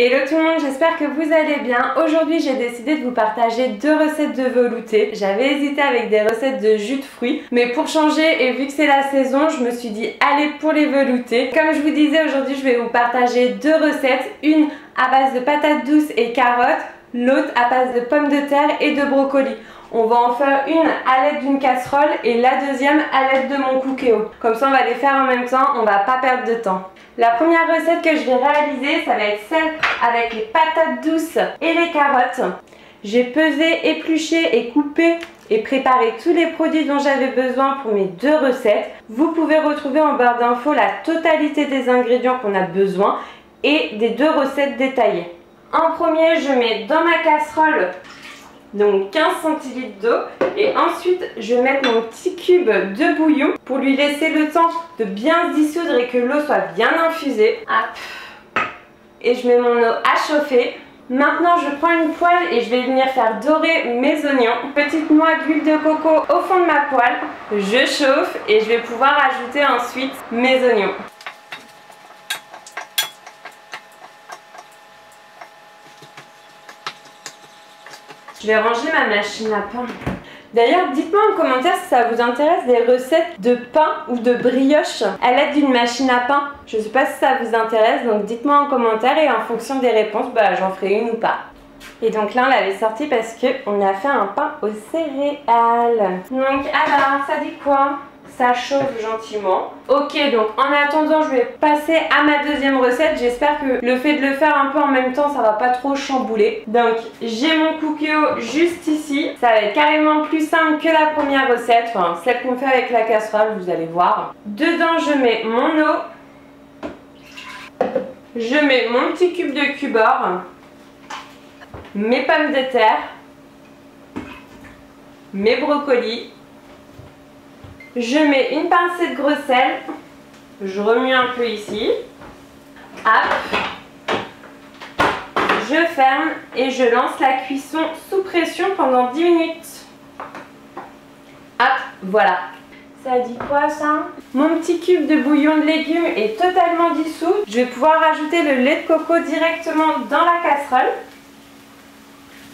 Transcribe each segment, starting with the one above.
Hello tout le monde, j'espère que vous allez bien. Aujourd'hui j'ai décidé de vous partager 2 recettes de velouté. J'avais hésité avec des recettes de jus de fruits, mais pour changer et vu que c'est la saison, je me suis dit allez pour les veloutés. Comme je vous disais, aujourd'hui je vais vous partager 2 recettes, une à base de patates douces et carottes, l'autre à base de pommes de terre et de brocolis. On va en faire une à l'aide d'une casserole et la deuxième à l'aide de mon cookéo. Comme ça on va les faire en même temps, on va pas perdre de temps. La première recette que je vais réaliser, ça va être celle avec les patates douces et les carottes. J'ai pesé, épluché et coupé et préparé tous les produits dont j'avais besoin pour mes 2 recettes. Vous pouvez retrouver en barre d'infos la totalité des ingrédients qu'on a besoin et des 2 recettes détaillées. En premier, je mets dans ma casserole donc 15 centilitres d'eau et ensuite je vais mettre mon petit cube de bouillon pour lui laisser le temps de bien se dissoudre et que l'eau soit bien infusée. Et je mets mon eau à chauffer. Maintenant je prends une poêle et je vais venir faire dorer mes oignons. Petite noix d'huile de coco au fond de ma poêle. Je chauffe et je vais pouvoir ajouter ensuite mes oignons. Je vais ranger ma machine à pain. D'ailleurs, dites-moi en commentaire si ça vous intéresse des recettes de pain ou de brioche à l'aide d'une machine à pain. Je ne sais pas si ça vous intéresse, donc dites-moi en commentaire et en fonction des réponses, j'en ferai une ou pas. Et donc là, on l'avait sorti parce qu'on a fait un pain aux céréales. Donc alors, ça dit quoi ? Ça chauffe gentiment. Ok, donc en attendant, je vais passer à ma deuxième recette. J'espère que le fait de le faire un peu en même temps, ça va pas trop chambouler. Donc, j'ai mon cookéo juste ici. Ça va être carrément plus simple que la première recette, enfin celle qu'on fait avec la casserole, vous allez voir. Dedans, je mets mon eau. Je mets mon petit cube de cubord. Mes pommes de terre. Mes brocolis. Je mets une pincée de gros sel, je remue un peu ici, hop, je ferme et je lance la cuisson sous pression pendant 10 minutes. Hop, voilà. Ça dit quoi ça? Mon petit cube de bouillon de légumes est totalement dissous. Je vais pouvoir rajouter le lait de coco directement dans la casserole.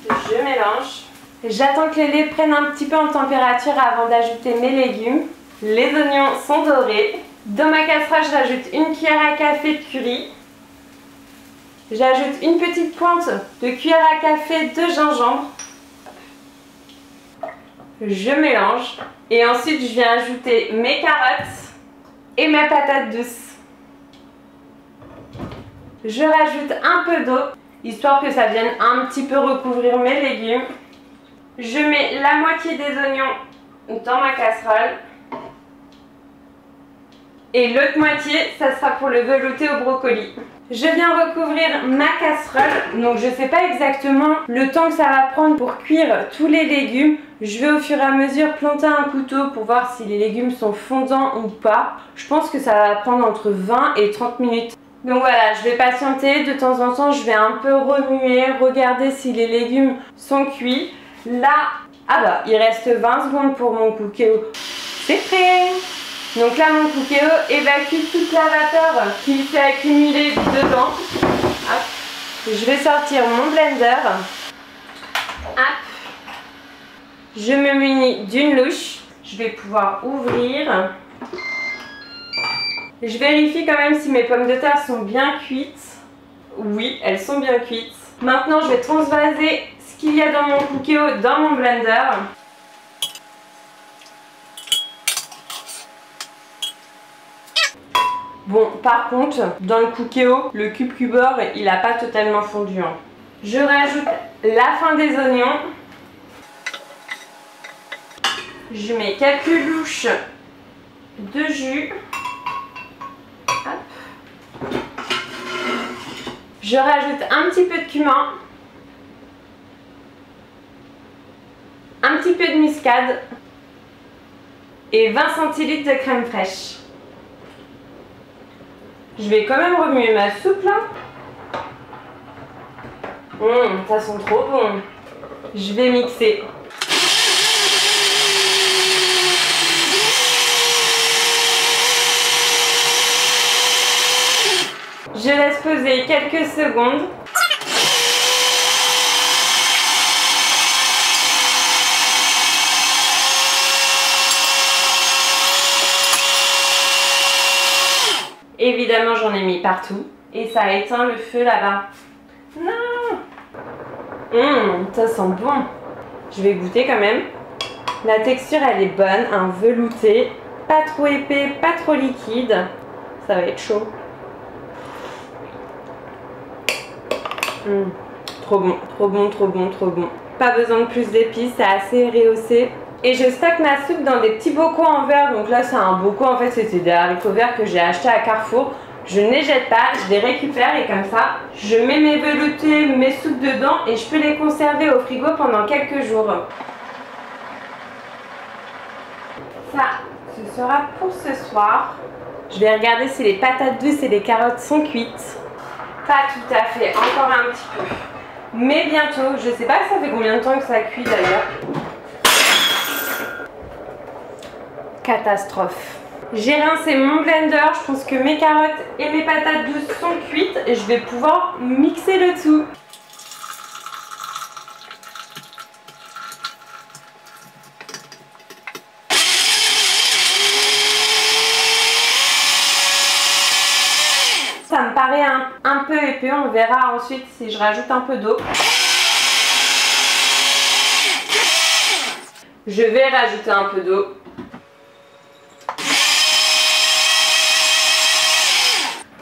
Je mélange. J'attends que les laits prennent un petit peu en température avant d'ajouter mes légumes. Les oignons sont dorés. Dans ma casserole, je rajoute une cuillère à café de curry. J'ajoute une petite pointe de cuillère à café de gingembre. Je mélange. Et ensuite, je viens ajouter mes carottes et mes patates douces. Je rajoute un peu d'eau, histoire que ça vienne un petit peu recouvrir mes légumes. Je mets la moitié des oignons dans ma casserole. Et l'autre moitié, ça sera pour le velouté au brocoli. Je viens recouvrir ma casserole. Donc je ne sais pas exactement le temps que ça va prendre pour cuire tous les légumes. Je vais au fur et à mesure planter un couteau pour voir si les légumes sont fondants ou pas. Je pense que ça va prendre entre 20 et 30 minutes. Donc voilà, je vais patienter. De temps en temps, je vais un peu remuer, regarder si les légumes sont cuits. Là, il reste 20 secondes pour mon cookéo. C'est prêt! Donc là, mon cookéo évacue toute la vapeur qu'il s'est accumulée dedans. Hop. Je vais sortir mon blender. Hop. Je me munis d'une louche. Je vais pouvoir ouvrir. Je vérifie quand même si mes pommes de terre sont bien cuites. Oui, elles sont bien cuites. Maintenant, je vais transvaser ce qu'il y a dans mon cookéo dans mon blender. Bon, par contre, dans le cookéo, le cube-cubeur, il n'a pas totalement fondu. Je rajoute la fin des oignons. Je mets quelques louches de jus. Hop. Je rajoute un petit peu de cumin. Un petit peu de muscade. Et 20 centilitres de crème fraîche. Je vais quand même remuer ma soupe là. Ça sent trop bon. Je vais mixer. Je laisse poser quelques secondes. Évidemment, j'en ai mis partout et ça a éteint le feu là-bas. Non! Ça sent bon. Je vais goûter quand même. La texture, elle est bonne, un velouté, pas trop épais, pas trop liquide. Ça va être chaud. Trop bon, trop bon, trop bon, trop bon. Pas besoin de plus d'épices, c'est assez rehaussé. Et je stocke ma soupe dans des petits bocaux en verre. Donc là, c'est un bocaux, en fait, c'était des haricots verts que j'ai acheté à Carrefour. Je ne les jette pas, je les récupère et comme ça, je mets mes veloutés, mes soupes dedans et je peux les conserver au frigo pendant quelques jours. Ça, ce sera pour ce soir. Je vais regarder si les patates douces et les carottes sont cuites. Pas tout à fait, encore un petit peu. Mais bientôt, je sais pas ça fait combien de temps que ça cuit d'ailleurs. Catastrophe. J'ai rincé mon blender, je pense que mes carottes et mes patates douces sont cuites et je vais pouvoir mixer le tout. Ça me paraît un peu épais, on verra ensuite si je rajoute un peu d'eau. Je vais rajouter un peu d'eau.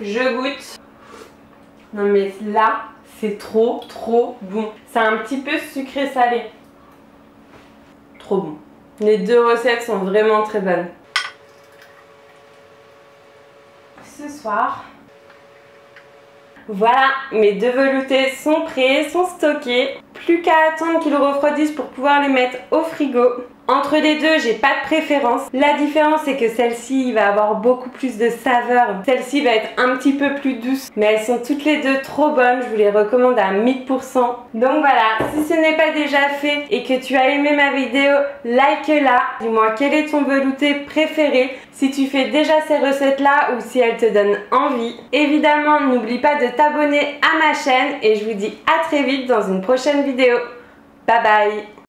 Je goûte. Non mais là, c'est trop bon. C'est un petit peu sucré salé. Trop bon. Les deux recettes sont vraiment très bonnes. Ce soir, voilà, mes deux veloutés sont prêts, sont stockés. Plus qu'à attendre qu'ils refroidissent pour pouvoir les mettre au frigo. Entre les deux, j'ai pas de préférence. La différence, c'est que celle-ci va avoir beaucoup plus de saveur. Celle-ci va être un petit peu plus douce. Mais elles sont toutes les deux trop bonnes. Je vous les recommande à 1000%. Donc voilà, si ce n'est pas déjà fait et que tu as aimé ma vidéo, like-la. Dis-moi quel est ton velouté préféré. Si tu fais déjà ces recettes-là ou si elles te donnent envie. Évidemment, n'oublie pas de t'abonner à ma chaîne. Et je vous dis à très vite dans une prochaine vidéo. Bye bye!